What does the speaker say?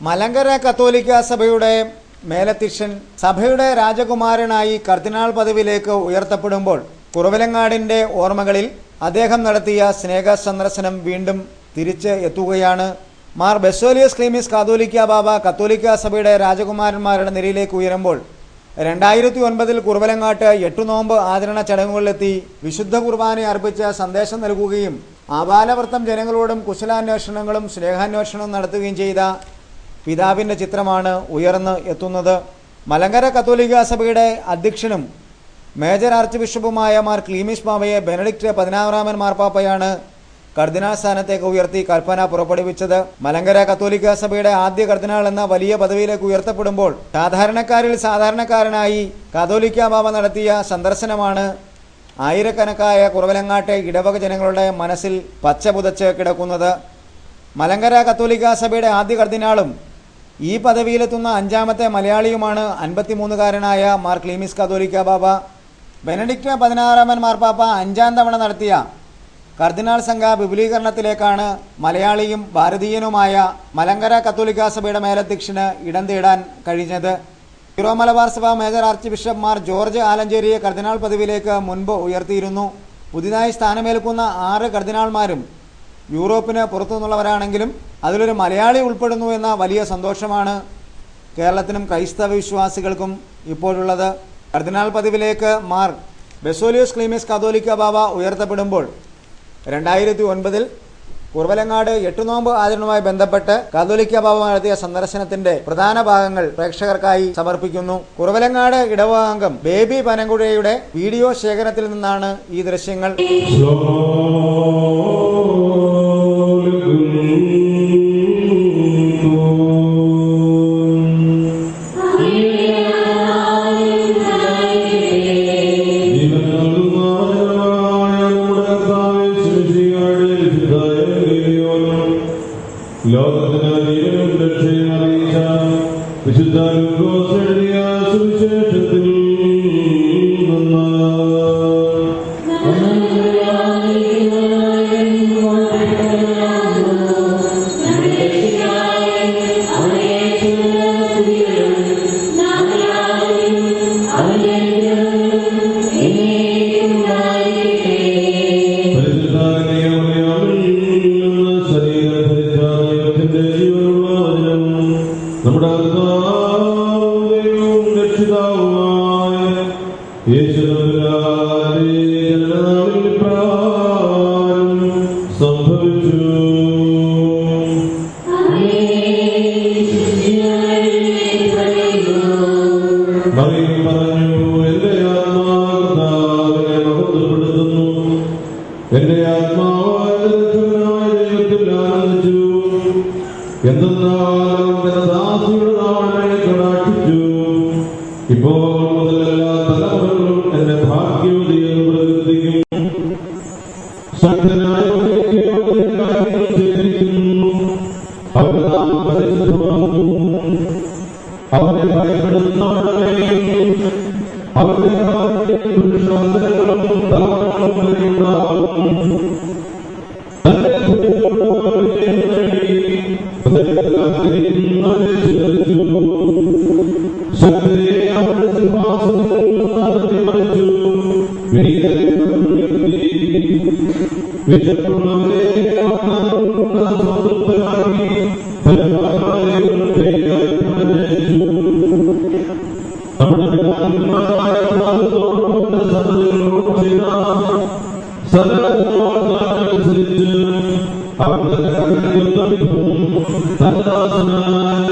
മലങ്കര കത്തോലിക്ക സഭയുടെ മേലധ്യക്ഷൻ സഭയുടെ രാജകുമാരനായി കർദിനാൾ പദവിയിലേക്ക് ഉയർത്തപ്പെടുമ്പോൾ കുറവിലങ്ങാടിൻ്റെ ഓർമ്മകളിൽ അദ്ദേഹം നടത്തിയ സ്നേഹ സന്ദർശനം വീണ്ടും തിരിച്ച് എത്തുകയാണ്. മാർ ബസേലിയോസ് ക്ലീമീസ് കാതോലിക്ക ബാബ കത്തോലിക്ക സഭയുടെ രാജകുമാരന്മാരുടെ നിരയിലേക്ക് ഉയരുമ്പോൾ 2009 കുറവിലങ്ങാട്ട് 8 നോമ്പ് ആചരണ ചടങ്ങുകളിലെത്തി വിശുദ്ധ കുർബാന അർപ്പിച്ച് സന്ദേശം നൽകുകയും ആബാലവൃത്തം ജനങ്ങളോടും കുശലാന്വേഷണങ്ങളും സ്നേഹാന്വേഷണവും നടത്തുകയും ചെയ്ത പിതാവിൻ്റെ ചിത്രമാണ് ഉയർന്ന് എത്തുന്നത്. മലങ്കര കത്തോലിക്ക സഭയുടെ അധ്യക്ഷനും മേജർ ആർച്ച് ബിഷപ്പുമായ മാർ ക്ലീമീസ് ബാബയെ ബെനഡിക്റ്റ് 16 മാർപ്പാപ്പയാണ് കർദിനാൾ സ്ഥാനത്തേക്ക് ഉയർത്തി കൽപ്പന പുറപ്പെടുവിച്ചത്. മലങ്കര കത്തോലിക്ക സഭയുടെ ആദ്യ കർദിനാൾ എന്ന വലിയ പദവിയിലേക്ക് ഉയർത്തപ്പെടുമ്പോൾ സാധാരണക്കാരിൽ സാധാരണക്കാരനായി കാതോലിക്ക ബാബ നടത്തിയ സന്ദർശനമാണ് ആയിരക്കണക്കായ കുറവിലങ്ങാട്ടെ ഇടവക ജനങ്ങളുടെ മനസ്സിൽ പച്ച പുതച്ച് കിടക്കുന്നത്. മലങ്കര കത്തോലിക്ക സഭയുടെ ആദ്യ കർദിനാളും ഈ പദവിയിലെത്തുന്ന 5ാമത്തെ മലയാളിയുമാണ് 53കാരനായ മാർ ക്ലീമീസ് കാതോലിക്ക ബാബ. ബെനഡിക്റ്റ് 16 മാർപ്പാപ്പ 5ാം തവണ നടത്തിയ കർദിനാൾ സംഘ വിപുലീകരണത്തിലേക്കാണ് മലയാളിയും ഭാരതീയനുമായ മലങ്കര കത്തോലിക്ക സഭയുടെ മേലധ്യക്ഷന് ഇടം തേടാൻ കഴിഞ്ഞത്. യൂറോ മലബാർ സഭ major archbishop Mar George ആലഞ്ചേരിയെ കർദിനാൾ പദവിയിലേക്ക് മുൻപ് ഉയർത്തിയിരുന്നു. പുതിയതായി സ്ഥാനമേൽക്കുന്ന 6 കർദിനാൾമാരും യൂറോപ്പിന് പുറത്തുനിന്നുള്ളവരാണെങ്കിലും അതിലൊരു മലയാളി ഉൾപ്പെടുന്നു എന്ന വലിയ സന്തോഷമാണ് കേരളത്തിനും ക്രൈസ്തവ വിശ്വാസികൾക്കും ഇപ്പോഴുള്ളത്. കർദിനാൾ പദവിയിലേക്ക് മാർ ബസേലിയോസ് ക്ലീമീസ് കാതോലിക്ക ബാബ ഉയർത്തപ്പെടുമ്പോൾ 2009 കുറവിലങ്ങാട് 8 നോമ്പ് ആചരണവുമായി ബന്ധപ്പെട്ട് കാതോലിക്ക ബാബ നടത്തിയ സന്ദർശനത്തിന്റെ പ്രധാന ഭാഗങ്ങൾ പ്രേക്ഷകർക്കായി സമർപ്പിക്കുന്നു. കുറവിലങ്ങാട് ഇടവകാംഗം ബേബി പനങ്കുഴയുടെ വീഡിയോ ശേഖരത്തിൽ നിന്നാണ് ഈ ദൃശ്യങ്ങൾ. വിശുദ്ധ ലൂക്കോസ് എഴുതിയ സുവിശേഷത്തിൽ നമ്മുടെ സംഭവിച്ചു. മറിയം പറഞ്ഞു, എന്റെ ആത്മാവിനെ മഹത്വപ്പെടുത്തുന്നു, എന്റെ ആത്മാവായ ദൈവത്തിൽ ആനന്ദിച്ചു, എന്തെന്നാൽ ദാസിയുടെ നാമനെ കടാക്ഷിച്ചു. ഇപ്പോൾ മുതൽ എല്ലാ തലമുറകളും എന്നെ ഭാഗ്യവതിയെന്ന് പ്രകീർത്തിക്കും. അവരെ ഭയപ്പെടുന്നവരെ സദാസനായ